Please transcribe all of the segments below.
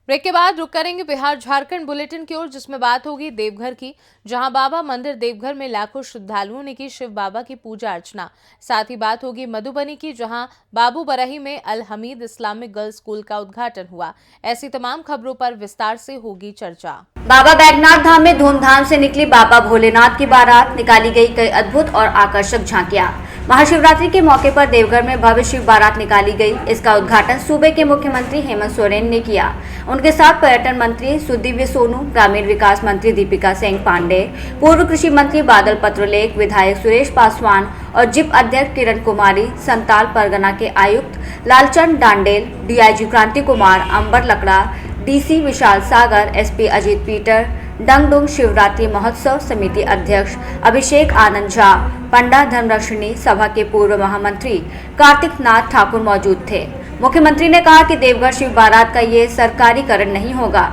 Break के बाद रुक करेंगे बिहार झारखंड बुलेटिन की ओर, जिसमें बात होगी देवघर की, जहां बाबा मंदिर देवघर में लाखों श्रद्धालुओं ने की शिव बाबा की पूजा अर्चना। साथ ही बात होगी मधुबनी की, जहां बाबू बरही में अल हमीद इस्लामिक गर्ल्स स्कूल का उद्घाटन हुआ। ऐसी तमाम खबरों पर विस्तार से होगी चर्चा। बाबा बैजनाथ धाम में धूमधाम से निकली बाबा भोलेनाथ की बारात, निकाली गई कई अद्भुत और आकर्षक झांकियां। महाशिवरात्रि के मौके पर देवघर में भव्य शिव बारात निकाली गई। इसका उद्घाटन सूबे के मुख्यमंत्री हेमंत सोरेन ने किया। उनके साथ पर्यटन मंत्री सुदिव्य सोनू, ग्रामीण विकास मंत्री दीपिका सिंह पांडे, पूर्व कृषि मंत्री बादल पत्रलेख, विधायक सुरेश पासवान और जिप अध्यक्ष किरण कुमारी, संताल परगना के आयुक्त लालचंद डांडेल, डीआईजी क्रांति कुमार, अंबर लकड़ा, DC Vishal Sagar, SP Ajit Peter, डंगडुंग Shivratri महोत्सव समिति अध्यक्ष अभिषेक आनंद झा, पंडा धर्मरक्षिणी सभा के पूर्व महामंत्री कार्तिक नाथ ठाकुर मौजूद थे। मुख्यमंत्री ने कहा कि देवघर शिव बारात का ये सरकारीकरण नहीं होगा।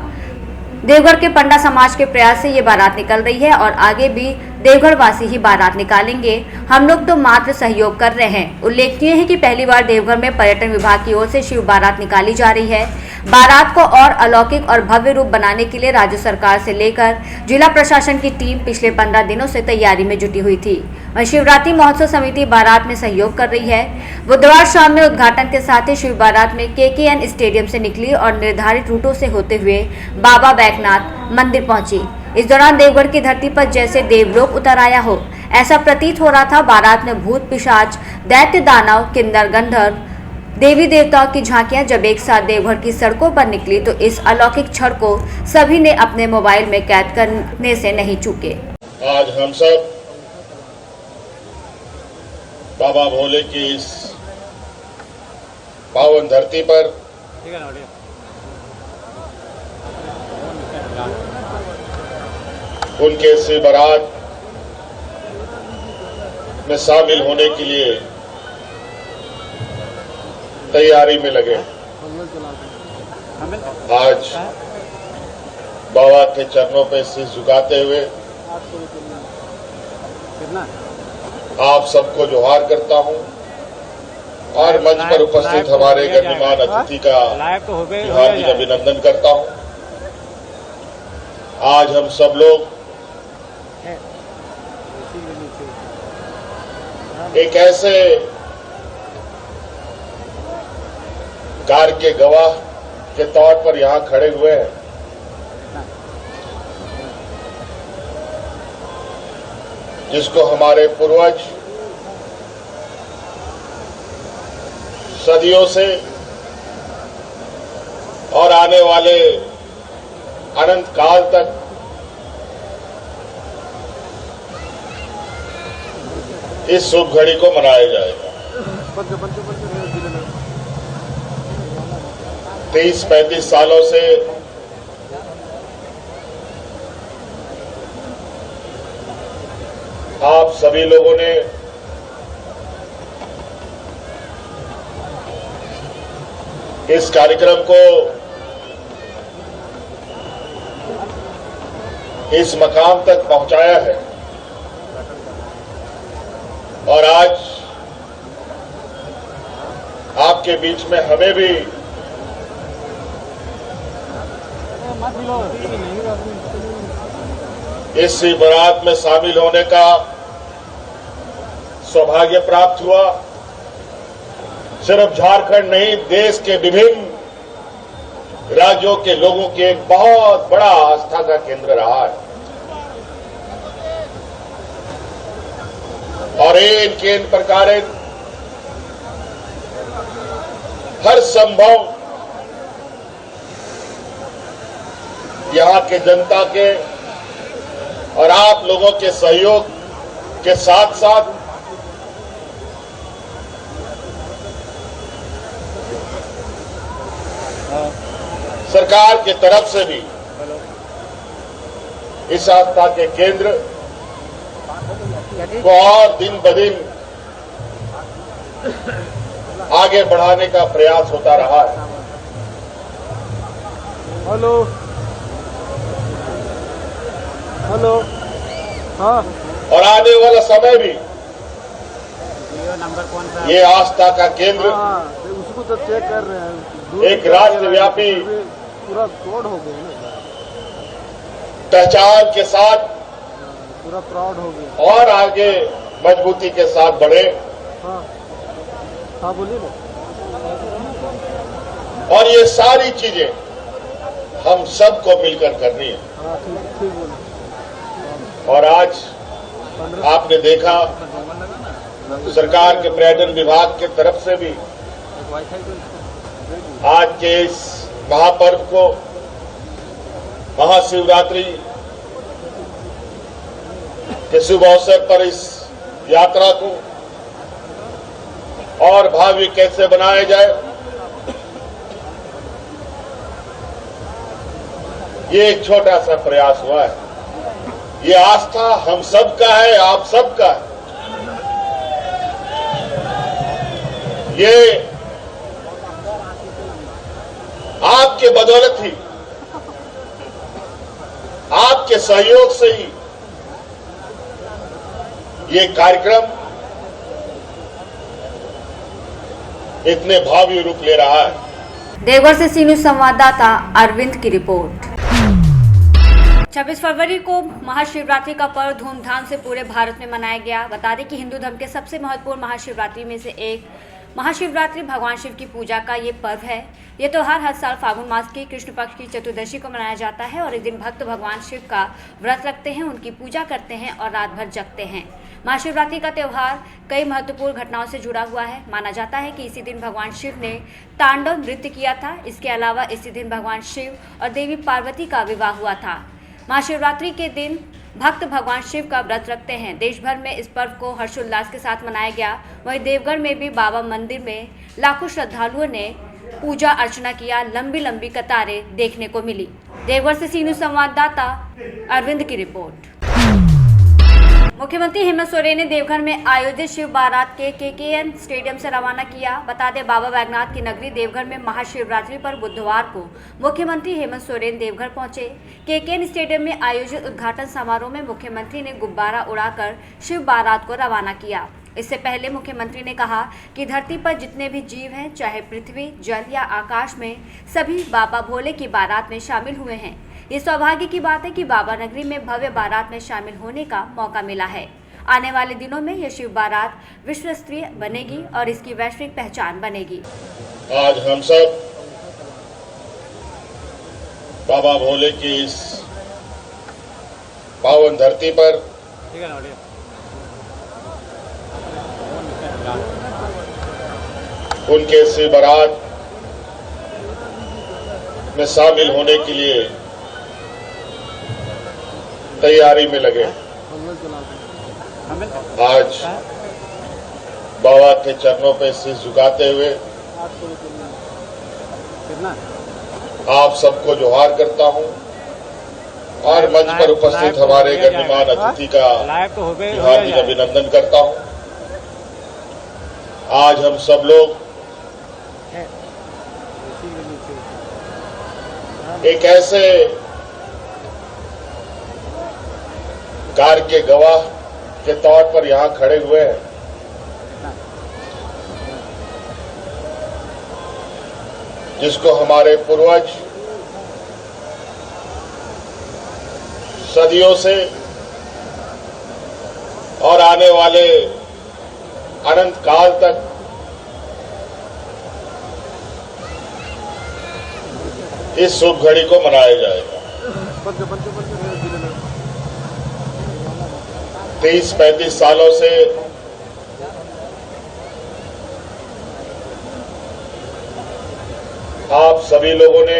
देवघर के पंडा समाज के प्रयास से ये बारात निकल रही है और आगे भी देवघर वासी ही बारात निकालेंगे। हम लोग तो मात्र सहयोग कर रहे हैं। उल्लेखनीय है कि पहली बार देवघर में पर्यटन विभाग की ओर से शिव बारात निकाली जा रही है। बारात को और अलौकिक और भव्य रूप बनाने के लिए राज्य सरकार से लेकर जिला प्रशासन की टीम पिछले 15 दिनों से तैयारी में जुटी हुई थी। वहीं शिवरात्रि महोत्सव समिति बारात में सहयोग कर रही है। बुधवार शाम में उद्घाटन के साथ ही शिव बारात में केकेएन स्टेडियम से निकली और निर्धारित रूटों से होते हुए बाबा बैजनाथ मंदिर पहुंची। इस दौरान देवघर की धरती पर जैसे देवलोक उतर आया हो, ऐसा प्रतीत हो रहा था। बारात में भूत पिशाच, दैत्य दानव, किन्नर गंधर्व, देवी देवताओं की झांकियां जब एक साथ देवघर की सड़कों पर निकली तो इस अलौकिक क्षण को सभी ने अपने मोबाइल में कैद करने से नहीं चूके। आज हम सब बाबा भोले की इस पावन धरती पर उनके शिव बारात में शामिल होने के लिए तैयारी में लगे। आज बाबा के चरणों पे शीश झुकाते हुए आप सबको जोहार करता हूं और मंच पर उपस्थित हमारे गण्यमान्य अतिथि का हार्दिक अभिनंदन करता हूं। आज हम सब लोग एक ऐसे कार्य के गवाह के तौर पर यहां खड़े हुए हैं जिसको हमारे पूर्वज सदियों से और आने वाले अनंत काल तक इस शुभ घड़ी को मनाया जाएगा। 30-35 सालों से आप सभी लोगों ने इस कार्यक्रम को इस मकाम तक पहुंचाया है और आज आपके बीच में हमें भी इस शिव बारात में शामिल होने का सौभाग्य प्राप्त हुआ। सिर्फ झारखंड नहीं, देश के विभिन्न राज्यों के लोगों के एक बहुत बड़ा आस्था का केंद्र रहा है और इनके इन प्रकार हर संभव यहां के जनता के और आप लोगों के सहयोग के साथ साथ सरकार की तरफ से भी इस आस्था के केंद्र को और दिन ब दिन आगे बढ़ाने का प्रयास होता रहा है। हेलो हेलो हाँ। और आने वाला समय भी नंबर कौन सा ये आस्था का केंद्र उसको तो चेक कर रहे हैं। एक राष्ट्रव्यापी पूरा प्राउड हो गया ना, पहचान के साथ पूरा प्राउड हो गया। और आगे मजबूती के साथ बढ़े। हाँ हाँ बोलिए ना। और ये सारी चीजें हम सबको मिलकर करनी है। हाँ ठीक बोले। और आज आपने देखा सरकार के पर्यटन विभाग की तरफ से भी आज के इस महापर्व को, महाशिवरात्रि के शुभ अवसर पर इस यात्रा को और भव्य कैसे बनाया जाए, ये एक छोटा सा प्रयास हुआ है। ये आस्था हम सबका है, आप सबका है। ये आपके बदौलत ही, आपके सहयोग से ही ये कार्यक्रम इतने भव्य रूप ले रहा है। देवघर से सीनू संवाददाता अरविंद की रिपोर्ट। 26 फरवरी को महाशिवरात्रि का पर्व धूमधाम से पूरे भारत में मनाया गया। बता दें कि हिंदू धर्म के सबसे महत्वपूर्ण महाशिवरात्रि में से एक महाशिवरात्रि भगवान शिव की पूजा का ये पर्व है। ये त्योहार हर साल फागुन मास की कृष्ण पक्ष की चतुर्दशी को मनाया जाता है और इस दिन भक्त भगवान शिव का व्रत रखते हैं, उनकी पूजा करते हैं और रात भर जगते हैं। महाशिवरात्रि का त्यौहार कई महत्वपूर्ण घटनाओं से जुड़ा हुआ है। माना जाता है कि इसी दिन भगवान शिव ने तांडव नृत्य किया था। इसके अलावा इसी दिन भगवान शिव और देवी पार्वती का विवाह हुआ था। महाशिवरात्रि के दिन भक्त भगवान शिव का व्रत रखते हैं। देश भर में इस पर्व को हर्षोल्लास के साथ मनाया गया। वहीं देवघर में भी बाबा मंदिर में लाखों श्रद्धालुओं ने पूजा अर्चना किया। लंबी लंबी कतारें देखने को मिली। देवघर से सीनू संवाददाता अरविंद की रिपोर्ट। मुख्यमंत्री हेमंत सोरेन ने देवघर में आयोजित शिव बारात के केकेएन स्टेडियम से रवाना किया। बता दें बाबा बैजनाथ की नगरी देवघर में महाशिवरात्रि पर बुधवार को मुख्यमंत्री हेमंत सोरेन देवघर पहुंचे। केकेएन स्टेडियम में आयोजित उद्घाटन समारोह में मुख्यमंत्री ने गुब्बारा उड़ाकर शिव बारात को रवाना किया। इससे पहले मुख्यमंत्री ने कहा कि धरती पर जितने भी जीव हैं, चाहे पृथ्वी, जल या आकाश में, सभी बाबा भोले की बारात में शामिल हुए हैं। ये सौभाग्य की बात है कि बाबा नगरी में भव्य बारात में शामिल होने का मौका मिला है। आने वाले दिनों में यह शिव बारात विश्व स्तरीय बनेगी और इसकी वैश्विक पहचान बनेगी। आज हम सब बाबा भोले की इस पावन धरती पर उनके शिव बारात में शामिल होने के लिए तैयारी में लगे। आज बाबा के चरणों पे शीश झुकाते हुए आप सबको जोहार करता हूं और मंच पर उपस्थित हमारे गण्यमान्य अतिथि का हार्दिक अभिनंदन करता हूं। आज हम सब लोग एक ऐसे कार्य के गवाह के तौर पर यहां खड़े हुए हैं जिसको हमारे पूर्वज सदियों से और आने वाले अनंत काल तक इस शुभ घड़ी को मनाया जाएगा। 30-35 सालों से आप सभी लोगों ने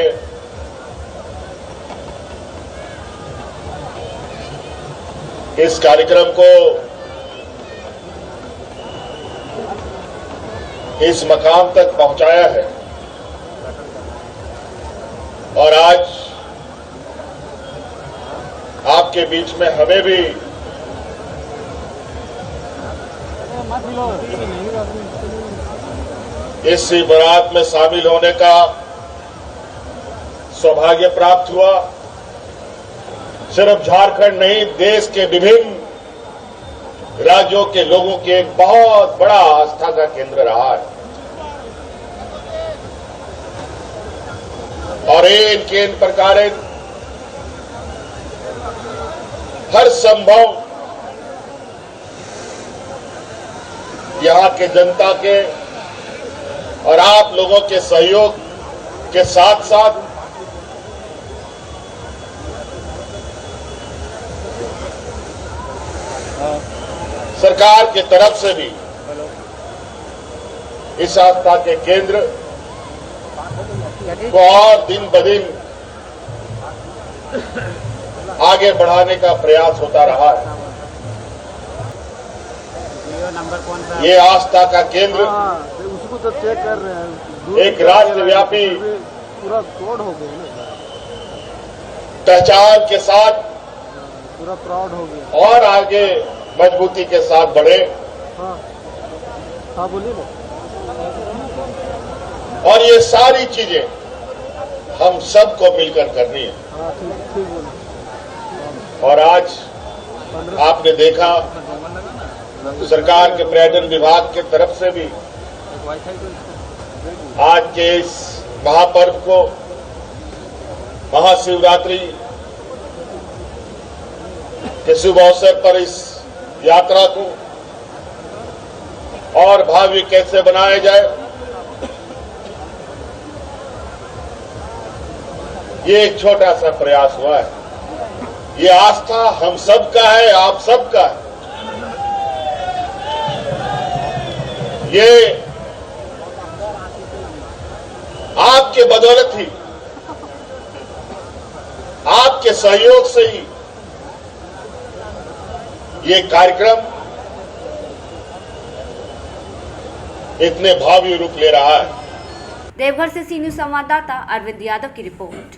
इस कार्यक्रम को इस मकाम तक पहुंचाया है और आज आपके बीच में हमें भी इस शिव बारात में शामिल होने का सौभाग्य प्राप्त हुआ। सिर्फ झारखंड नहीं, देश के विभिन्न राज्यों के लोगों के एक बहुत बड़ा आस्था का केंद्र रहा है और केन प्रकार हर संभव यहाँ के जनता के और आप लोगों के सहयोग के साथ साथ सरकार की तरफ से भी इस आस्था के केंद्र को और दिन ब दिन आगे बढ़ाने का प्रयास होता रहा है। ये आस्था का केंद्र उसको तो चेक कर रहे हैं, एक राष्ट्रव्यापी पूरा फ्रॉड हो गया ना, पहचान के साथ पूरा फ्रॉड हो गया। और आगे मजबूती के साथ बढ़े। हाँ हाँ बोलिए ना। और ये सारी चीजें हम सबको मिलकर करनी है। हाँ ठीक बोला। और आज आपने देखा सरकार के पर्यटन विभाग के तरफ से भी आज के इस महापर्व को, महाशिवरात्रि के शुभ अवसर पर इस यात्रा को और भव्य कैसे बनाया जाए, ये एक छोटा सा प्रयास हुआ है। ये आस्था हम सबका है, आप सबका है। ये आपके बदौलत ही, आपके सहयोग से ही ये कार्यक्रम इतने भावी रूप ले रहा है। देवघर से सी न्यूज संवाददाता अरविंद यादव की रिपोर्ट।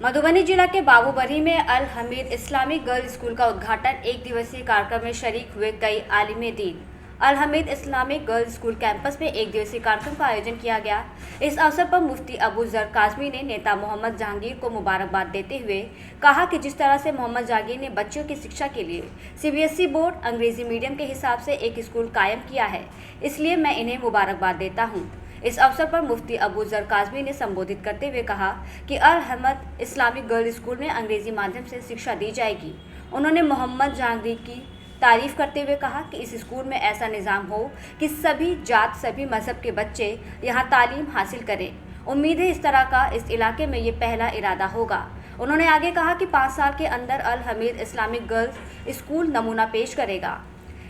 मधुबनी जिला के बाबूबरी में अल हमीद इस्लामिक गर्ल्स स्कूल का उद्घाटन एक दिवसीय कार्यक्रम में शरीक हुए कई आलिमे दीन। Al Hamid Islamic girls school campus में एक दिवसीय कार्यक्रम का आयोजन किया गया। इस अवसर पर मुफ्ती अबू जर काजमी ने नेता मोहम्मद जहांगीर को मुबारकबाद देते हुए कहा कि जिस तरह से मोहम्मद जहांगीर ने बच्चों की शिक्षा के लिए सीबीएसई बोर्ड अंग्रेजी मीडियम के हिसाब से एक स्कूल कायम किया है, इसलिए मैं इन्हें मुबारकबाद देता हूँ। इस अवसर पर मुफ्ती अबू जर काजमी ने संबोधित करते हुए कहा कि अल हमीद इस्लामिक गर्ल्स स्कूल में अंग्रेजी माध्यम से शिक्षा दी जाएगी। उन्होंने मोहम्मद जहांगीर की तारीफ करते हुए कहा कि इस स्कूल में ऐसा निज़ाम हो कि सभी जात, सभी मजहब के बच्चे यहाँ तालीम हासिल करें। उम्मीद है इस तरह का इस इलाके में ये पहला इरादा होगा। उन्होंने आगे कहा कि 5 साल के अंदर अल हमीद इस्लामिक गर्ल्स स्कूल नमूना पेश करेगा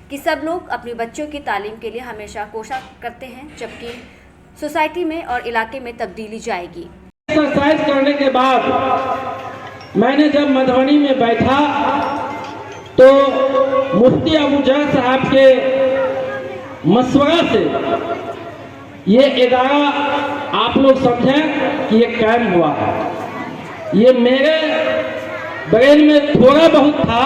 कि सब लोग अपनी बच्चों की तालीम के लिए हमेशा कोशिश करते हैं, जबकि सोसाइटी में और इलाके में तब्दीली जाएगी। एक्सरसाइज करने के बाद मैंने जब मधुबनी में बैठा तो मुफ्ती अबू जर साहब के मशवरा से ये इदारा आप लोग समझें कि ये कायम हुआ है। ये मेरे ब्रेन में थोड़ा बहुत था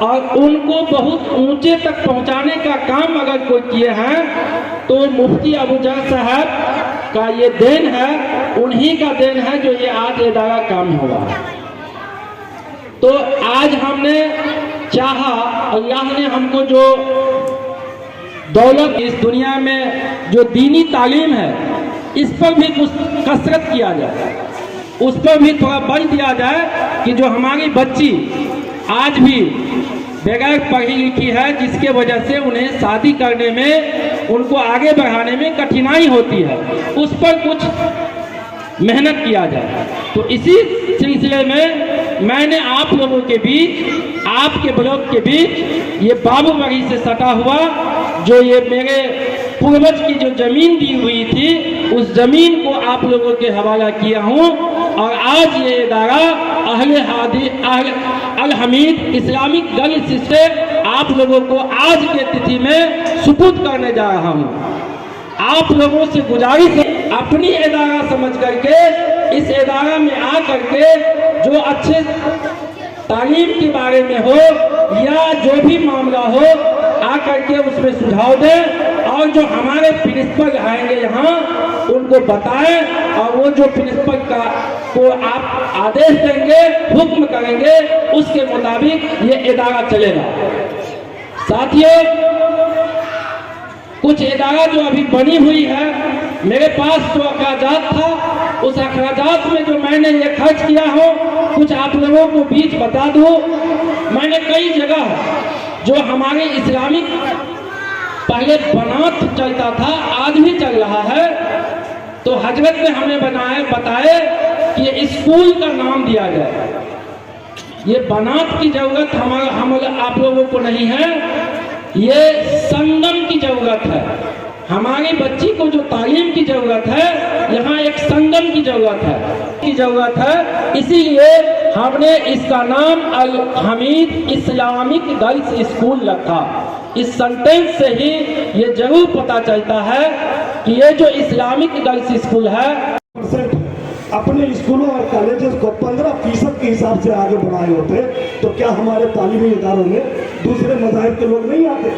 और उनको बहुत ऊंचे तक पहुंचाने का काम अगर कोई किए हैं तो मुफ्ती अबू जर साहब का ये देन है, उन्हीं का देन है जो ये आज इदारा काम हुआ। तो आज हमने चाहा, अल्लाह ने हमको जो दौलत इस दुनिया में जो दीनी तालीम है इस पर भी कुछ कसरत किया जाए, उस पर भी थोड़ा बल दिया जाए कि जो हमारी बच्ची आज भी बगैर पढ़ी लिखी है, जिसके वजह से उन्हें शादी करने में, उनको आगे बढ़ाने में कठिनाई होती है, उस पर कुछ मेहनत किया जाए। तो इसी सिलसिले में मैंने आप लोगों के बीच, आपके ब्लॉक के बीच ये बाबूबरी से सटा हुआ जो ये मेरे पूर्वज की जो जमीन दी हुई थी उस जमीन को आप लोगों के हवाला किया हूँ और आज ये इदारा अल हमीद इस्लामिक गर्ल्स से आप लोगों को आज के तिथि में सुपुर्द करने जा रहा हूँ। आप लोगों से गुजारिश है अपनी इदारा समझ करके इस इदारा में आ करके जो अच्छे तालीम के बारे में हो या जो भी मामला हो आ करके उसमें सुझाव दें और जो हमारे प्रिंसिपल आएंगे यहाँ उनको बताएं और वो जो प्रिंसिपल का को आप आदेश देंगे, हुक्म करेंगे, उसके मुताबिक ये इदारा चलेगा। साथियों, कुछ इदारा जो अभी बनी हुई है, मेरे पास तो कागजात था उस अखराजात में जो मैंने ये खर्च किया हो, कुछ आप लोगों को बीच बता दूं। मैंने कई जगह जो हमारे इस्लामिक पहले बनात चलता था, आज भी चल रहा है, तो हजरत ने हमें बताए कि ये स्कूल का नाम दिया जाए। ये बनात की जरूरत हम आप लोगों को नहीं है, ये संगम की जरूरत है। हमारी बच्ची को जो तालीम की जरूरत है, यहाँ एक संगम की जरूरत है। इसीलिए हमने इसका नाम अल हमीद इस्लामिक गर्ल्स स्कूल रखा। इस सेंटेंस से ही ये जरूर पता चलता है कि ये जो इस्लामिक गर्ल्स स्कूल है, अपने स्कूलों और कॉलेजेस को 15% के हिसाब से आगे बढ़ाए होते, तो क्या हमारे तालीमी इदारों में दूसरे मज़ाहिब के लोग नहीं आते,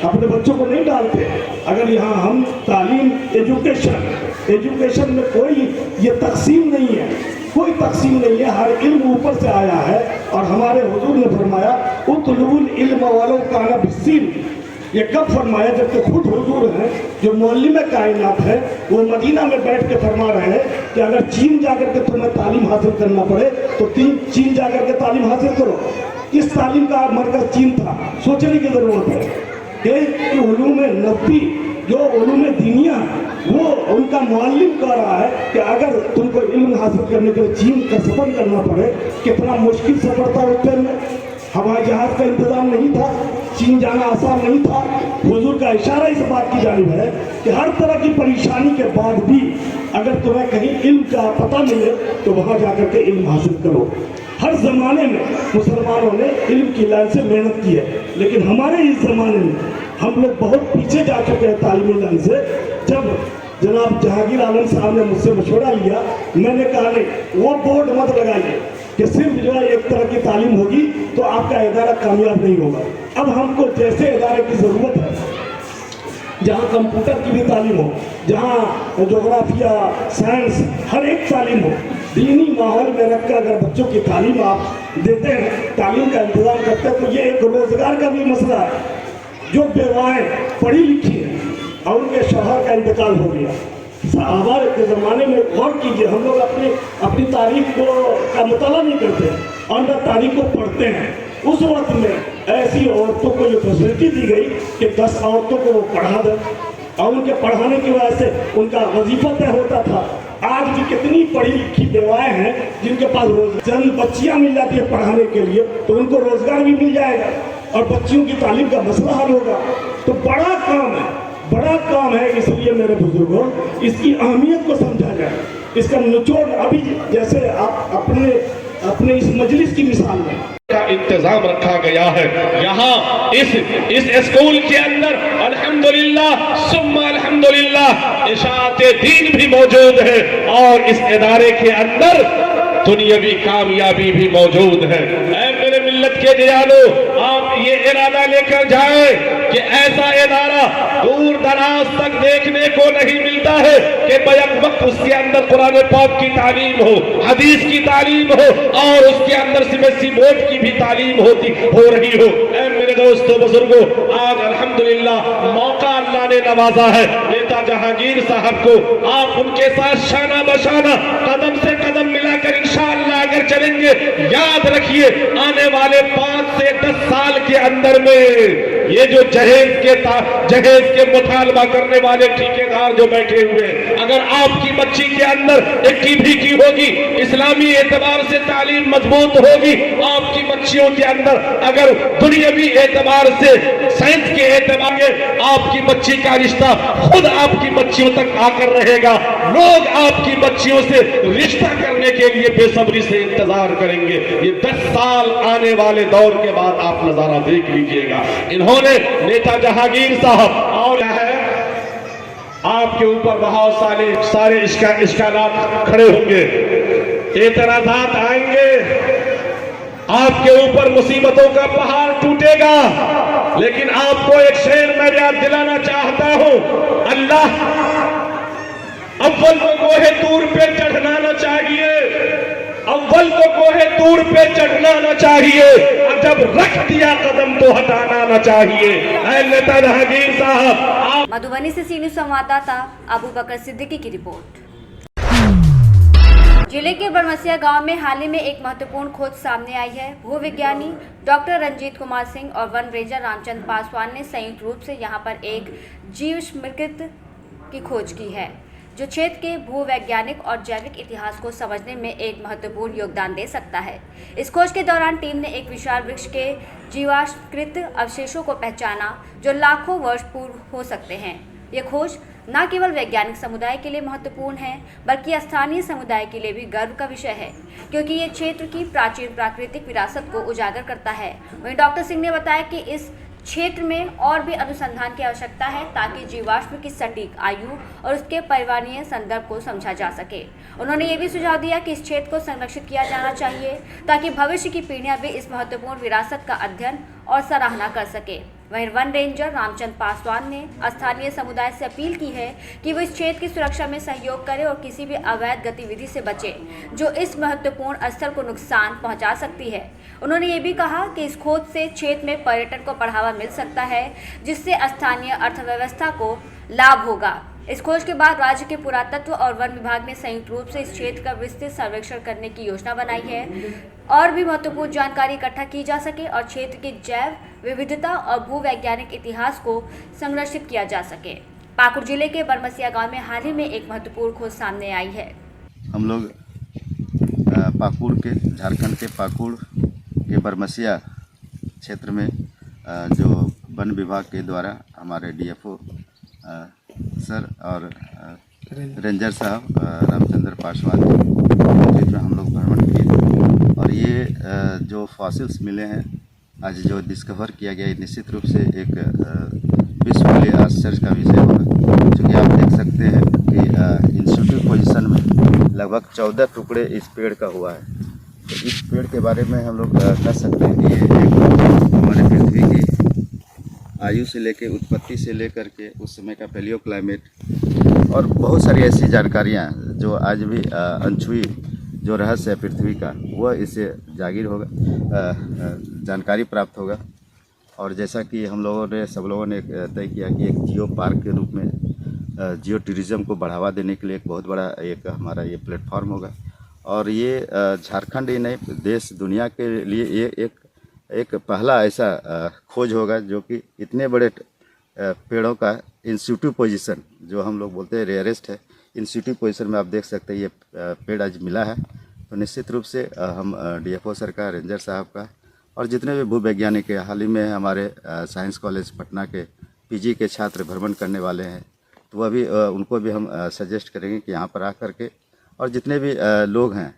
अपने बच्चों को नहीं डालते? अगर यहाँ हम तालीम एजुकेशन में कोई ये तकसीम नहीं है, कोई तकसीम नहीं है, हर इल्म ऊपर से आया है। और हमारे हुजूर ने फरमाया उतलुल इल्म वलो काना बिस्सीन। ये कब फरमाया? जबकि खुद हुजूर हैं जो मुअल्लिम कायनात है, वो मदीना में बैठ के फरमा रहे हैं कि अगर चीन जाकर के तुम्हें तालीम हासिल करना पड़े तो चीन जाकर के तालीम हासिल करो। इस तालीम का मरकज चीन था। सोचने की जरूरत है कि उलूम नबी जो उलूम दीनिया, वो उनका मुअल्लिम कह रहा है कि अगर तुमको इल्म हासिल करने के लिए चीन का सफर करना पड़े, कितना मुश्किल सफर था उस टाइम में। हवाई जहाज का इंतजाम नहीं था, चीन जाना आसान नहीं था। हुजूर का इशारा इस बात की जानिब है कि हर तरह की परेशानी के बाद भी अगर तुम्हें कहीं इल्म का पता मिले तो वहाँ जाकर के इल्म हासिल करो। हर ज़माने में मुसलमानों ने इल्म की लाइन से मेहनत की है, लेकिन हमारे इस ज़माने में हम लोग बहुत पीछे जा चुके हैं तालीमी लाइन से। जब जनाब जहांगीर आलम साहब ने मुझसे मशवरा लिया, मैंने कहा नहीं, वो बोर्ड मत लगाइए कि सिर्फ जो है एक तरह की तालीम होगी तो आपका इदारा कामयाब नहीं होगा। अब हमको जैसे इदारे की ज़रूरत है, जहाँ कंप्यूटर की भी तालीम हो, जहाँ जोग्राफिया, साइंस, हर एक तालीम हो, दीनी माहौल में रखकर अगर बच्चों की तालीम आप देते हैं, तालीम का इंतज़ाम करते हैं, तो ये एक रोज़गार का भी मसला है। जो बेवाएँ पढ़ी लिखी हैं और उनके शौहर का इंतकाल हो गया, सहाबा के ज़माने में गौर कीजिए, हम लोग अपनी तारीख को का मुताला नहीं करते और न तारीख को पढ़ते हैं। उस वक्त में ऐसी औरतों को ये फैसिलिटी दी गई कि 10 औरतों को वो पढ़ा दें और उनके पढ़ाने की वजह से उनका वजीफा तय होता था। आज भी कितनी पढ़ी लिखी बेवाएँ हैं जिनके पास चंद बच्चियाँ मिल जाती है पढ़ाने के लिए, तो उनको रोज़गार भी मिल जाएगा और बच्चियों की तालीम का मसला हल होगा। तो बड़ा काम है। इसलिए मेरे बुजुर्गों, इसकी अहमियत को समझा जाए। इसका निचोड़ अभी जैसे आप अपने इस मजलिस की मिसाल में का इंतजाम रखा गया है। यहाँ इस स्कूल के अंदर अल्हम्दुलिल्लाह सुम्मा अल्हम्दुलिल्लाह इशाअते दीन भी मौजूद है और इस इदारे के अंदर दुनियावी कामयाबी भी मौजूद है। ऐ मेरे मिल्लत के दयालो, आप ये इरादा लेकर जाए कि ऐसा इदारा दूर दराज तक देखने को नहीं मिलता है कि बैक वक्त उसके अंदर कुरान पाक की तालीम हो, हदीस की तालीम हो और उसके अंदर सीबीएसई बोर्ड की भी तालीम हो रही हो। ऐ मेरे दोस्तों बुजुर्गों, आज अल्हम्दुलिल्लाह मौका अल्लाह ने नवाजा है नेता जहांगीर साहब को। आप उनके साथ शाना बशाना कदम से कदम मिलाकर इंशाअल्लाह अगर चलेंगे, याद रखिए आने वाले 5 से 10 साल के अंदर में ये जो जहेज के मुतालबा करने वाले ठेकेदार जो बैठे हुए, अगर आपकी बच्ची के अंदर इक्की भीकी होगी, इस्लामी एतबार से तालीम मजबूत होगी, आपकी बच्चियों के अंदर अगर दुनियावी एतबार से साइंस के एतबार से आपकी बच्ची का रिश्ता खुद आपकी बच्चियों तक आकर रहेगा। लोग आपकी बच्चियों से रिश्ता करने के लिए बेसब्री से इंतजार करेंगे। ये 10 साल आने वाले दौर के बाद आप नजारा देख लीजिएगा। इन्होंने नेता जहांगीर साहब और है आपके ऊपर बहुत सारे इश्कालात खड़े होंगे, एतराजात आएंगे, आपके ऊपर मुसीबतों का पहाड़ टूटेगा, लेकिन आपको एक शेर मैं याद दिलाना चाहता हूं। अल्लाह अव्वल को कोहे तूर पे चढ़ना न चाहिए, अव्वल को कोहे तूर पे चढ़ना न चाहिए, और जब रख दिया कदम तो हटाना न चाहिए। ऐ नेता जहांगीर साहब, आप मधुबनी से सी न्यूज़ संवाददाता अबू बकर सिद्दीकी की रिपोर्ट। जिले के बरमसिया गांव में हाल ही में एक महत्वपूर्ण खोज सामने आई है। भूविज्ञानी डॉक्टर रंजीत कुमार सिंह और वन रेंजर रामचंद्र पासवान ने संयुक्त रूप से यहां पर एक जीवाश्मकृत की खोज की है, जो क्षेत्र के भूवैज्ञानिक और जैविक इतिहास को समझने में एक महत्वपूर्ण योगदान दे सकता है। इस खोज के दौरान टीम ने एक विशाल वृक्ष के जीवाश्मकृत अवशेषों को पहचाना, जो लाखों वर्ष पूर्व हो सकते हैं। ये खोज न केवल वैज्ञानिक समुदाय के लिए महत्वपूर्ण है, बल्कि स्थानीय समुदाय के लिए भी गर्व का विषय है, क्योंकि ये क्षेत्र की प्राचीन प्राकृतिक विरासत को उजागर करता है। वहीं डॉक्टर सिंह ने बताया कि इस क्षेत्र में और भी अनुसंधान की आवश्यकता है, ताकि जीवाश्म की सटीक आयु और उसके पर्यावरणीय संदर्भ को समझा जा सके। उन्होंने ये भी सुझाव दिया कि इस क्षेत्र को संरक्षित किया जाना चाहिए, ताकि भविष्य की पीढ़ियां भी इस महत्वपूर्ण विरासत का अध्ययन और सराहना कर सके। वहीं वन रेंजर रामचंद्र पासवान ने स्थानीय समुदाय से अपील की है कि वो इस क्षेत्र की सुरक्षा में सहयोग करे और किसी भी अवैध गतिविधि से बचे, जो इस महत्वपूर्ण स्थल को नुकसान पहुंचा सकती है। उन्होंने ये भी कहा कि इस खोज से क्षेत्र में पर्यटन को बढ़ावा मिल सकता है, जिससे स्थानीय अर्थव्यवस्था को लाभ होगा। इस खोज के बाद राज्य के पुरातत्व और वन विभाग ने संयुक्त रूप से इस क्षेत्र का विस्तृत सर्वेक्षण करने की योजना बनाई है, और भी महत्वपूर्ण जानकारी इकट्ठा की जा सके और क्षेत्र की जैव विविधता और भूवैज्ञानिक इतिहास को संरक्षित किया जा सके। पाकुड़ जिले के बरमसिया गांव में हाल ही में एक महत्वपूर्ण खोज सामने आई है। हम लोग पाकुड़ के झारखंड के पाकुड़ के बरमसिया क्षेत्र में जो वन विभाग के द्वारा हमारे डीएफओ सर और रेंजर साहब रामचंद्र पासवान जो हम लोग भ्रमण किए, और ये जो फॉसिल्स मिले हैं आज जो डिस्कवर किया गया, निश्चित रूप से एक विश्व के लिए आश्चर्य का विषय होगा, क्योंकि आप देख सकते हैं कि इंस्टीट्यूट पोजीशन में लगभग 14 टुकड़े इस पेड़ का हुआ है। तो इस पेड़ के बारे में हम लोग कह सकते हैं कि ये एक हमारे पृथ्वी की आयु से लेकर उत्पत्ति से लेकर के उस समय का पैलियो क्लाइमेट और बहुत सारी ऐसी जानकारियाँ जो आज भी अनछुई जो रहस्य है पृथ्वी का, वह इससे जागीर होगा, जानकारी प्राप्त होगा। और जैसा कि हम लोगों ने सब लोगों ने तय किया कि एक जियो पार्क के रूप में जियो टूरिज़्म को बढ़ावा देने के लिए एक बहुत बड़ा एक हमारा ये प्लेटफॉर्म होगा। और ये झारखंड ही नहीं, देश दुनिया के लिए ये एक पहला ऐसा खोज होगा जो कि इतने बड़े पेड़ों का इंस्टीट्यूट पोजीशन, जो हम लोग बोलते हैं रेयरेस्ट है, इंस्टीट्यूट पोजीशन में आप देख सकते हैं ये पेड़ आज मिला है। तो निश्चित रूप से हम डीएफओ सर का, रेंजर साहब का और जितने भी भूवैज्ञानिक है, हाल ही में हमारे साइंस कॉलेज पटना के पीजी के छात्र भ्रमण करने वाले हैं, तो वह भी उनको भी हम सजेस्ट करेंगे कि यहाँ पर आकर के, और जितने भी लोग हैं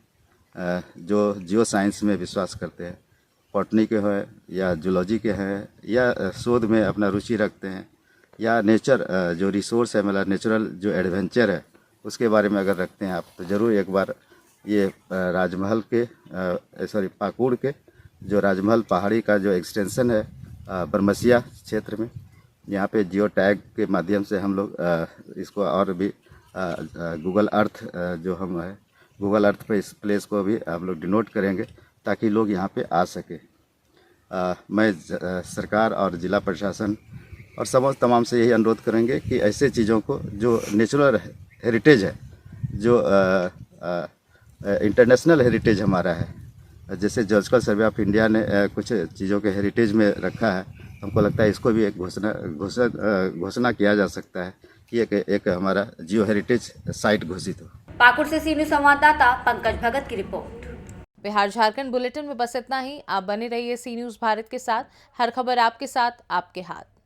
जो जियो साइंस में विश्वास करते हैं, बॉटनी के हैं या जूलॉजी के हैं, या शोध में अपना रुचि रखते हैं, या नेचर जो रिसोर्स है, मतलब नेचुरल जो एडवेंचर है उसके बारे में अगर रखते हैं आप, तो ज़रूर एक बार ये राजमहल के पाकुड़ के जो राजमहल पहाड़ी का जो एक्सटेंशन है बरमसिया क्षेत्र में, यहाँ पे जियो टैग के माध्यम से हम लोग इसको और भी गूगल अर्थ जो हम है, गूगल अर्थ पे इस प्लेस को भी हम लोग डिनोट करेंगे ताकि लोग यहाँ पे आ सके। मैं सरकार और ज़िला प्रशासन और समस्त तमाम से यही अनुरोध करेंगे कि ऐसे चीज़ों को जो नेचुरल हेरिटेज है, जो इंटरनेशनल हेरिटेज हमारा है, जैसे जियोलॉजिकल सर्वे ऑफ इंडिया ने कुछ चीज़ों के हेरिटेज में रखा है, हमको लगता है इसको भी एक घोषणा किया जा सकता है कि एक हमारा जियो हेरिटेज साइट घोषित हो। पाकुड़ से सी न्यूज़ संवाददाता पंकज भगत की रिपोर्ट। बिहार झारखंड बुलेटिन में बस इतना ही। आप बने रहिए सी न्यूज़ भारत के साथ। हर खबर आपके साथ, आपके हाथ।